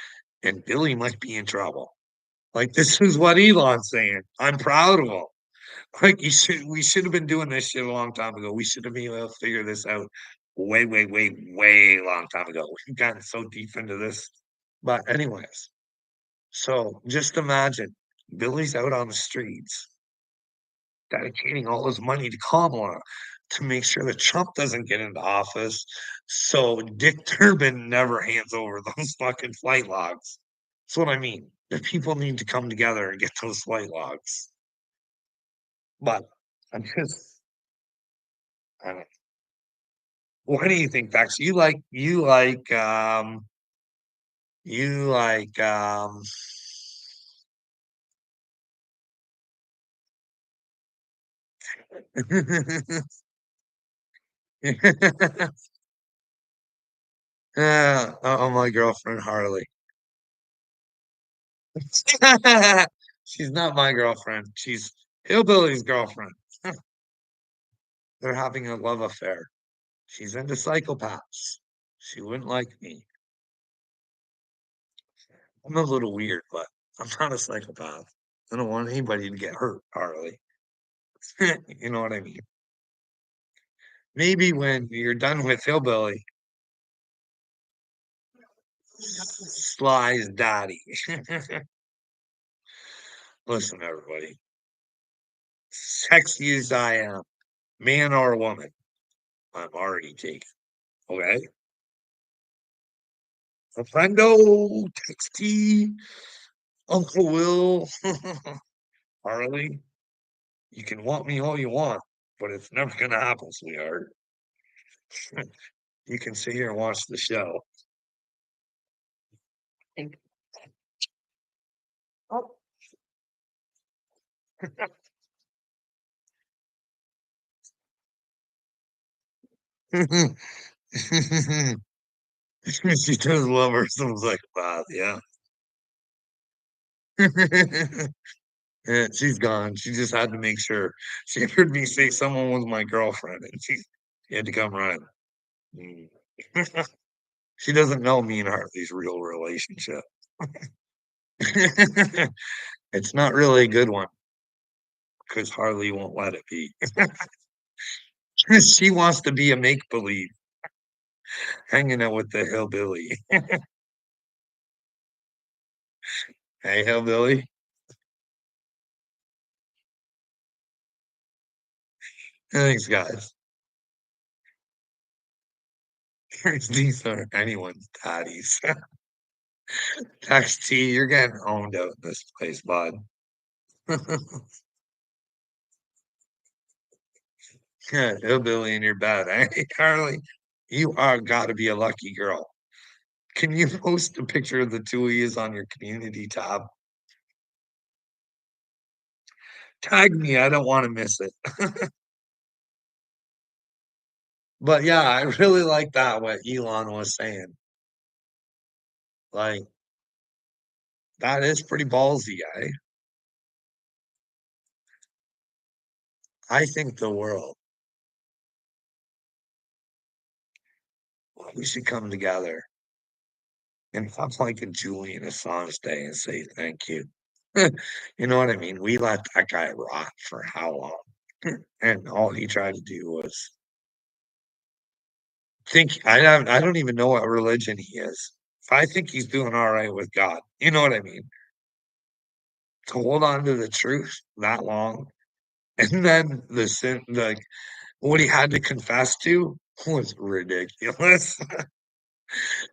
and Billy might be in trouble. Like, this is what Elon's saying. I'm proud of him. Like, we should have been doing this shit a long time ago. We should have been able to figure this out way, way, way, way long time ago. We've gotten so deep into this. But anyways, so just imagine Billy's out on the streets dedicating all his money to Kamala to make sure that Trump doesn't get into office. So Dick Durbin never hands over those fucking flight logs. That's what I mean. The people need to come together and get those flight logs. But I'm just, I don't, what do you think, Bex? You like, oh, my girlfriend Harley. She's not my girlfriend. She's Hillbilly's girlfriend. They're having a love affair. She's into psychopaths. She wouldn't like me. I'm a little weird, but I'm not a psychopath. I don't want anybody to get hurt, Harley. You know what I mean? Maybe when you're done with Hillbilly, Sly's daddy. Listen, everybody. Sexy as I am, man or woman, I'm already taken. Okay? A friendo, Texty, Uncle Will, Harley. You can want me all you want, but it's never gonna happen, sweetheart. You can sit here and watch the show. Oh. She does love her some psychopath, yeah. Yeah, she's gone. She just had to make sure. She heard me say someone was my girlfriend, and she had to come running. Mm. She doesn't know me and Hartley's real relationship. It's not really a good one because Harley won't let it be. She wants to be a make believe, hanging out with the hillbilly. Hey, hillbilly. Thanks, guys. These are anyone's daddies. XT, you're getting owned out in this place, bud. Yeah, hillbilly in your bed. Hey, Carly, you are got to be a lucky girl. Can you post a picture of the two of yous on your community tab? Tag me. I don't want to miss it. But yeah, I really like that what Elon was saying. Like, that is pretty ballsy, guy. I think the world, we should come together and have like a Julian Assange day and say thank you. You know what I mean? We let that guy rot for how long? And all he tried to do was I don't even know what religion he is. I think he's doing all right with God. You know what I mean? To hold on to the truth that long, and then the sin, like what he had to confess to was ridiculous.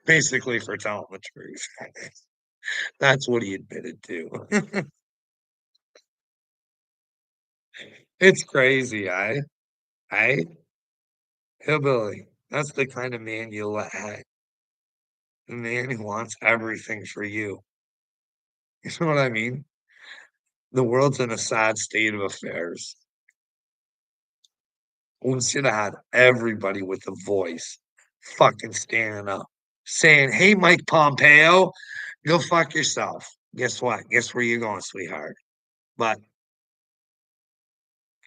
Basically, for telling the truth, that's what he admitted to. It's crazy, I hillbilly. That's the kind of man you let hang. The man who wants everything for you. You know what I mean? The world's in a sad state of affairs. We should have had everybody with a voice fucking standing up, saying, "Hey, Mike Pompeo, go fuck yourself." Guess what? Guess where you're going, sweetheart? But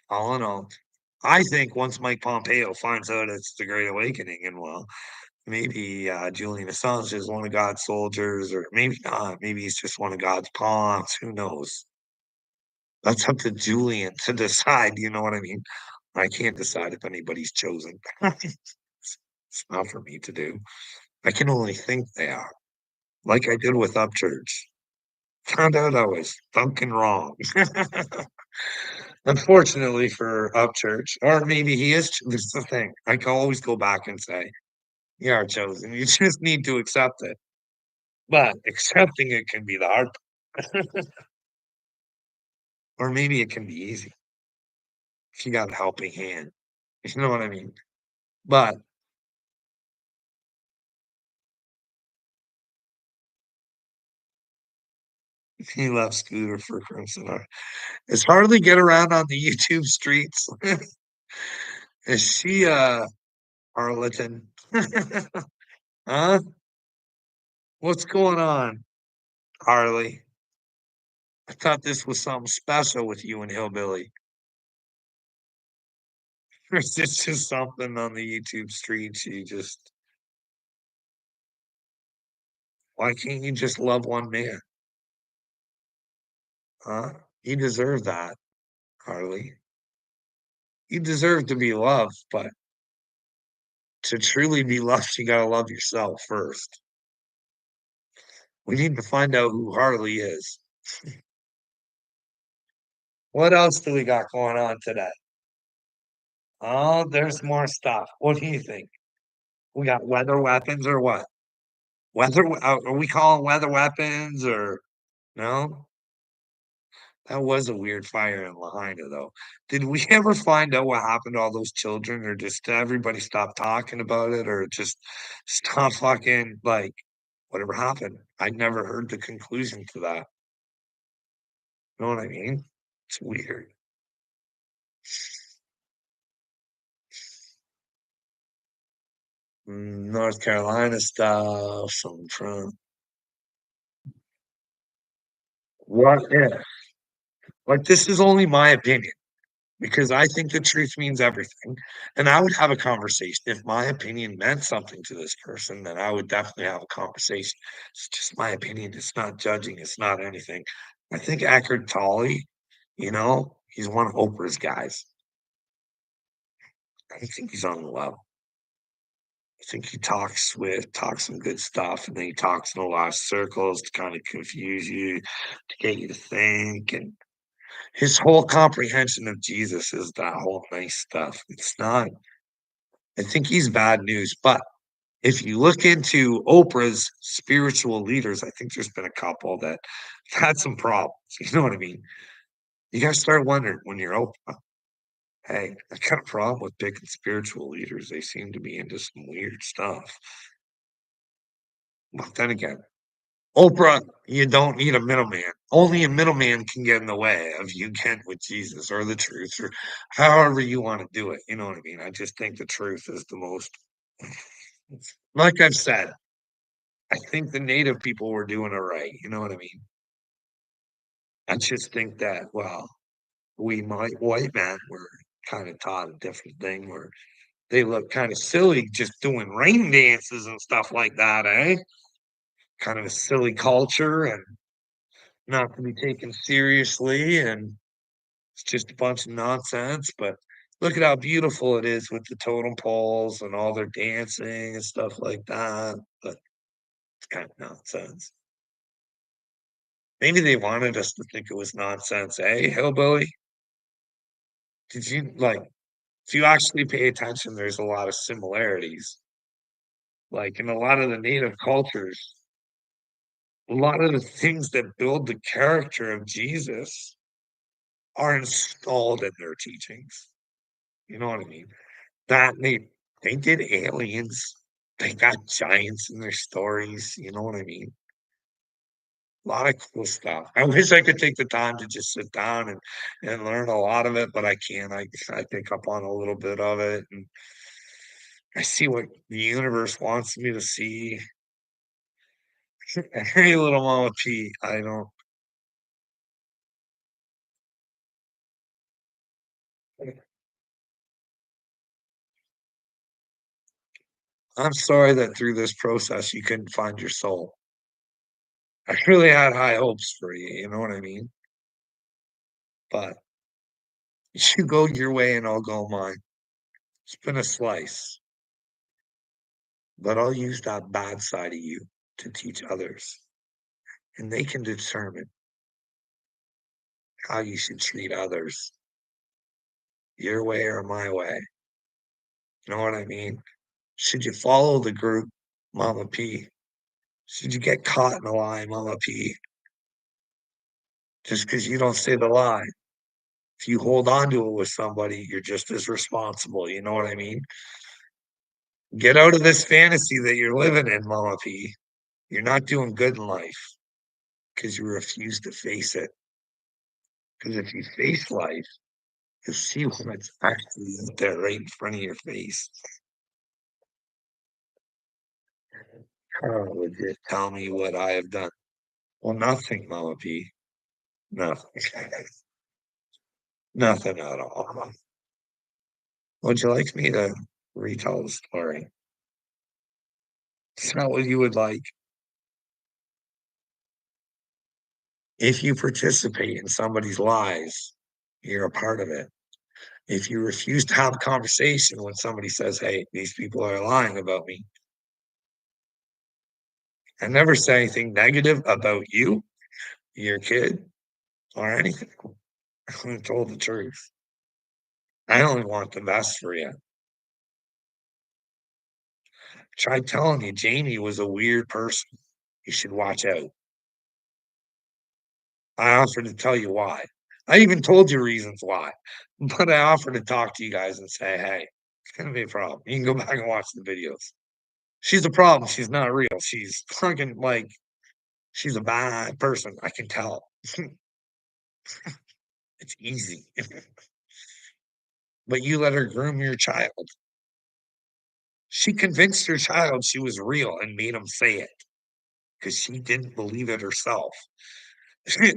all in all, I think once Mike Pompeo finds out it's the Great Awakening, and well, maybe Julian Assange is one of God's soldiers, or maybe not. Maybe he's just one of God's pawns. Who knows? That's up to Julian to decide. You know what I mean? I can't decide if anybody's chosen. It's not for me to do. I can only think they are, like I did with Upchurch. Found out I was fucking wrong. Unfortunately for Upchurch, or maybe he is. This is the thing. I can always go back and say, "You are chosen." You just need to accept it. but accepting it can be the hard part. Or maybe it can be easy if you got a helping hand. You know what I mean? But he left Scooter for Crimson Heart. It's hard to get around on the YouTube streets. Is she a harlot? Huh? What's going on, Harley? I thought this was something special with you and Hillbilly. Or is this just something on the YouTube streets you just why can't you just love one man? Huh? You deserve that, Harley. You deserve to be loved, but to truly be loved, you gotta love yourself first. We need to find out who Harley is. What else do we got going on today? Oh, there's more stuff. What do you think? We got weather weapons or what? Are we calling weather weapons or no? That was a weird fire in Lahaina, though. Did we ever find out what happened to all those children, or just everybody stop talking about it, or just stop fucking like whatever happened? I never heard the conclusion to that. You know what I mean? It's weird. North Carolina stuff, some Trump. What if? Like, this is only my opinion because I think the truth means everything. And I would have a conversation. If my opinion meant something to this person, then I would definitely have a conversation. It's just my opinion. It's not judging, it's not anything. I think Eckhart Tolle, he's one of Oprah's guys. I think he's on the level. I think he talks some good stuff, and then he talks in a lot of circles to kind of confuse you, to get you to think. And his whole comprehension of Jesus is that whole nice stuff. It's not, I think he's bad news. But if you look into Oprah's spiritual leaders, I think there's been a couple that had some problems. You know what I mean? You got to start wondering when you're Oprah, hey, I got a problem with picking spiritual leaders. They seem to be into some weird stuff. But then again, Oprah, you don't need a middleman. Only a middleman can get in the way of you getting with Jesus or the truth or however you want to do it. You know what I mean? I just think the truth is the most, like I've said, I think the native people were doing it right. You know what I mean? I just think that, well, we might, white men were kind of taught a different thing where they look kind of silly just doing rain dances and stuff like that, eh? Kind of a silly culture and not to be taken seriously. And it's just a bunch of nonsense, but look at how beautiful it is with the totem poles and all their dancing and stuff like that. But it's kind of nonsense. Maybe they wanted us to think it was nonsense, eh, hillbilly? Did you like if you actually pay attention, there's a lot of similarities. Like in a lot of the native cultures, a lot of the things that build the character of Jesus are installed in their teachings. You know what I mean? That they did aliens. They got giants in their stories, you know what I mean? A lot of cool stuff. I wish I could take the time to just sit down and learn a lot of it, but I can't. I pick up on a little bit of it, and I see what the universe wants me to see. Hey, little Mama P, I don't. I'm sorry that through this process you couldn't find your soul. I really had high hopes for you, you know what I mean? But you go your way and I'll go mine. Spin a slice, but I'll use that bad side of you to teach others, and they can determine how you should treat others, your way or my way. You know what I mean? Should you follow the group, Mama P? Should you get caught in a lie, Mama P, just because you don't say the lie? If you hold on to it with somebody, you're just as responsible. You know what I mean? Get out of this fantasy that you're living in, Mama P. You're not doing good in life because you refuse to face it. Because if you face life, you'll see what's actually out there right in front of your face. Carl would just tell me what I have done. Well, nothing, Mama P. Nothing. Nothing at all. Would you like me to retell the story? It's not what you would like. If you participate in somebody's lies, you're a part of it. If you refuse to have a conversation when somebody says, hey, these people are lying about me, I never say anything negative about you, your kid, or anything. I told the truth. I only want the best for you. Tried telling you Jamie was a weird person. You should watch out. I offered to tell you why. I even told you reasons why. But I offered to talk to you guys and say, hey, it's gonna be a problem. You can go back and watch the videos. She's a problem. She's not real. She's fucking like she's a bad person. I can tell. It's easy. But you let her groom your child. She convinced her child she was real and made him say it because she didn't believe it herself.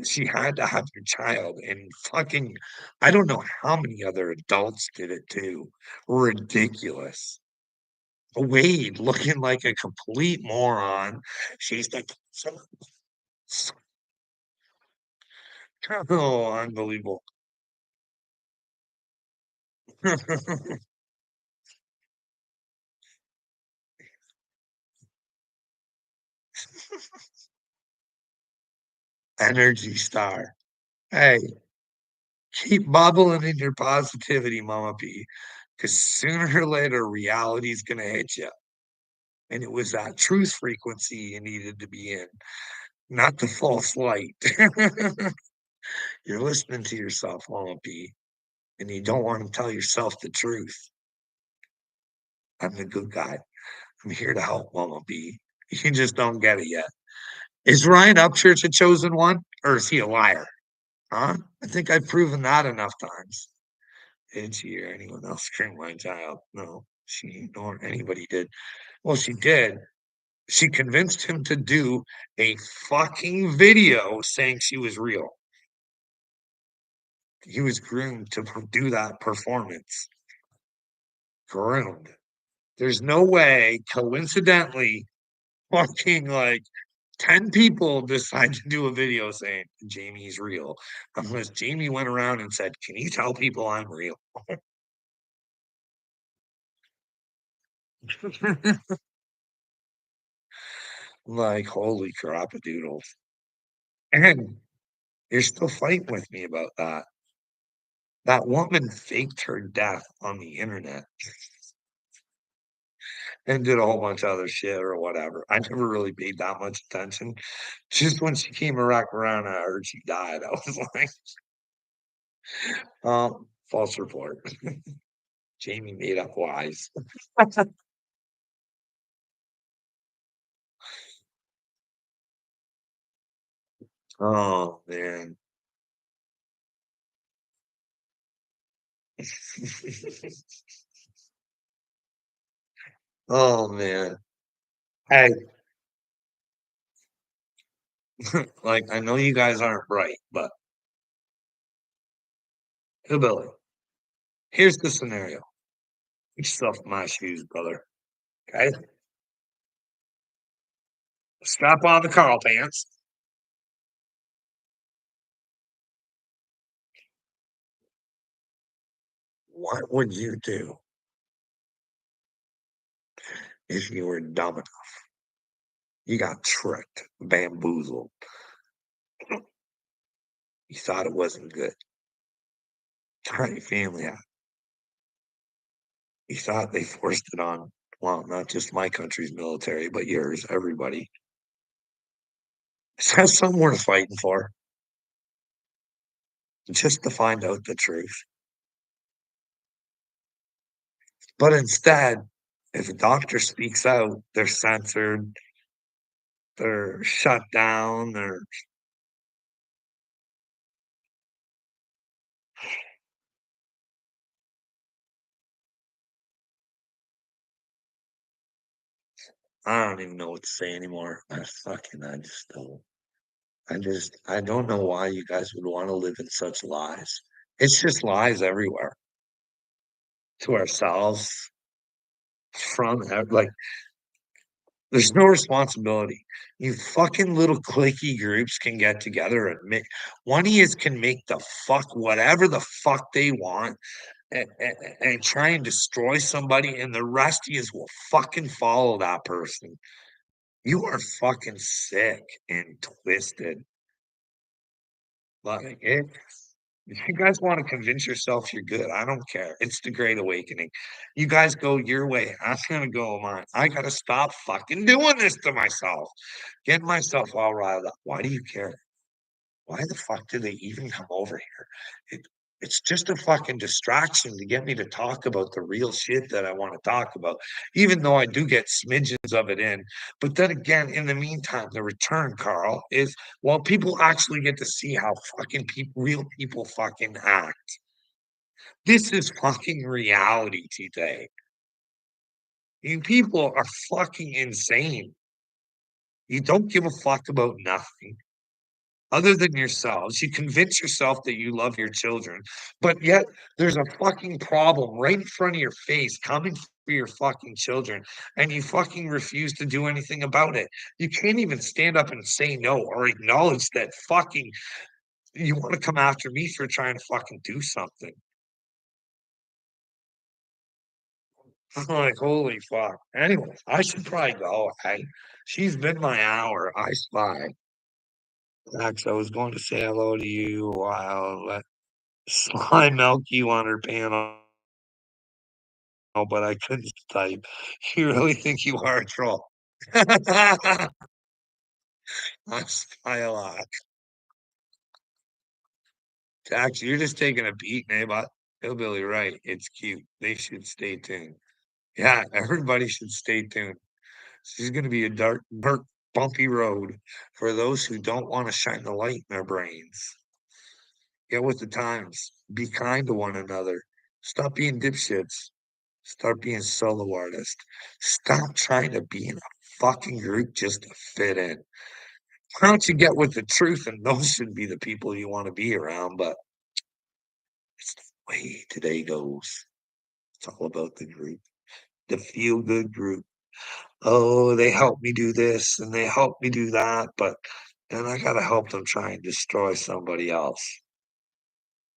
She had to have your child, and fucking, I don't know how many other adults did it too. Ridiculous. Wade looking like a complete moron. She's like, oh, unbelievable. Energy star. Hey, keep bubbling in your positivity, Mama P, because sooner or later, reality's going to hit you. And it was that truth frequency you needed to be in, not the false light. You're listening to yourself, Mama P, and you don't want to tell yourself the truth. I'm the good guy. I'm here to help, Mama P. You just don't get it yet. Is Ryan Upchurch a chosen one, or is he a liar? Huh? I think I've proven that enough times. Did she or anyone else scream my child? No, she nor anybody did. Well, she did. She convinced him to do a fucking video saying she was real. He was groomed to do that performance. Groomed. There's no way, coincidentally, fucking like 10 people decide to do a video saying Jamie's real. Unless Jamie went around and said, can you tell people I'm real? Like, holy crap a doodles. And you're still fighting with me about that. That woman faked her death on the internet and did a whole bunch of other shit or whatever. I never really paid that much attention. Just when she came back around, I heard she died. I was like, false report. Jamie made up lies. Oh man. Oh man. Hey, like I know you guys aren't bright, but Billy, here's the scenario. Put yourself in my shoes, brother. Okay? Strap on the Carl pants. What would you do if you were dumb enough? You got tricked, bamboozled. You thought it wasn't good. Thought your family out. You thought they forced it on, well, not just my country's military, but yours, everybody. That's something worth fighting for, just to find out the truth. But instead, if a doctor speaks out, they're censored, they're shut down, they're I don't even know what to say anymore. I just don't. I don't know why you guys would wanna live in such lies. It's just lies everywhere to ourselves, from ev like, there's no responsibility. You fucking little cliquey groups can get together and make one of yous can make the fuck whatever the fuck they want and try and destroy somebody, and the rest of yous will fucking follow that person. You are fucking sick and twisted. Like, if you guys wanna convince yourself you're good, I don't care. It's the Great Awakening. You guys go your way, I'm gonna go mine. I gotta stop fucking doing this to myself, getting myself all riled up. Why do you care? Why the fuck do they even come over here? It it's just a fucking distraction to get me to talk about the real shit that I wanna talk about, even though I do get smidgens of it in. But then again, in the meantime, the return, Carl, is well, people actually get to see how fucking real people fucking act. This is fucking reality today. You people are fucking insane. You don't give a fuck about nothing. Other than yourselves, you convince yourself that you love your children, but yet there's a fucking problem right in front of your face coming for your fucking children, and you fucking refuse to do anything about it. You can't even stand up and say no or acknowledge that fucking you want to come after me for trying to fucking do something. I'm like, holy fuck. Anyway, I should probably go. She's been my hour. I spy. Max, I was going to say hello to you while slime milk you on her panel, but I couldn't type. You really think you are a troll? I spy a lot. Jax, you're just taking a beat, man, but Hillbilly right. It's cute. They should stay tuned. Yeah, everybody should stay tuned. This is gonna be a dark, bumpy road for those who don't want to shine the light in their brains. Get with the times. Be kind to one another. Stop being dipshits. Start being solo artists. Stop trying to be in a fucking group just to fit in. Why don't you get with the truth and those should be the people you want to be around? But it's the way today goes. It's all about the group, the feel good group. Oh, they help me do this and they help me do that, but then I gotta help them try and destroy somebody else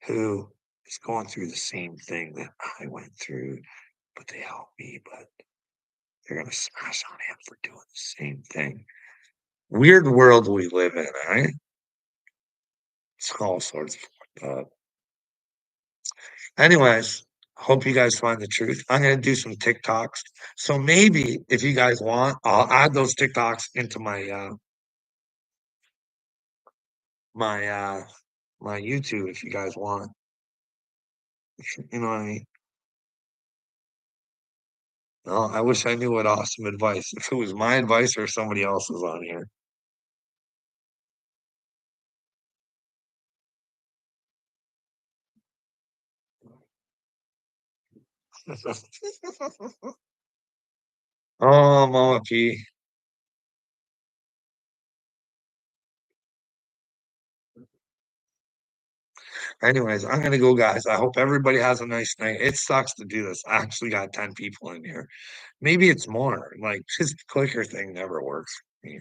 who is going through the same thing that I went through, but they help me, but they're gonna smash on him for doing the same thing. Weird world we live in, right? It's all sorts of fucked up. Anyways, hope you guys find the truth. I'm gonna do some TikToks. So maybe if you guys want, I'll add those TikToks into my my YouTube if you guys want. You know what I mean? Oh, I wish I knew what awesome advice. If it was my advice or somebody else's on here. Oh, Mama P. Anyways, I'm gonna go, guys. I hope everybody has a nice night. It sucks to do this. I actually got 10 people in here. Maybe it's more. Like, just clicker thing never works for me.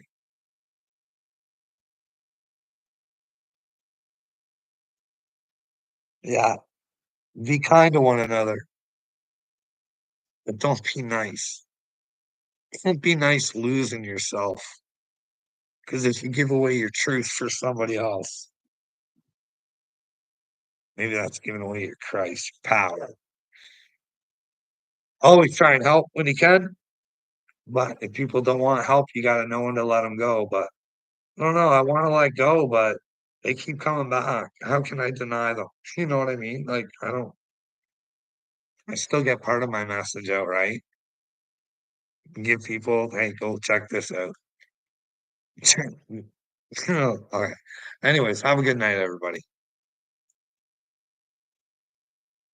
Yeah, be kind to one another, but don't be nice. Don't be nice losing yourself. Because if you give away your truth for somebody else, maybe that's giving away your Christ power. Always try and help when you can, but if people don't want help, you got to know when to let them go. But I don't know, I wanna let go, but they keep coming back. How can I deny them? You know what I mean? Like, I still get part of my message out, right? Give people, "Hey, go check this out." Okay. Anyways, have a good night, everybody.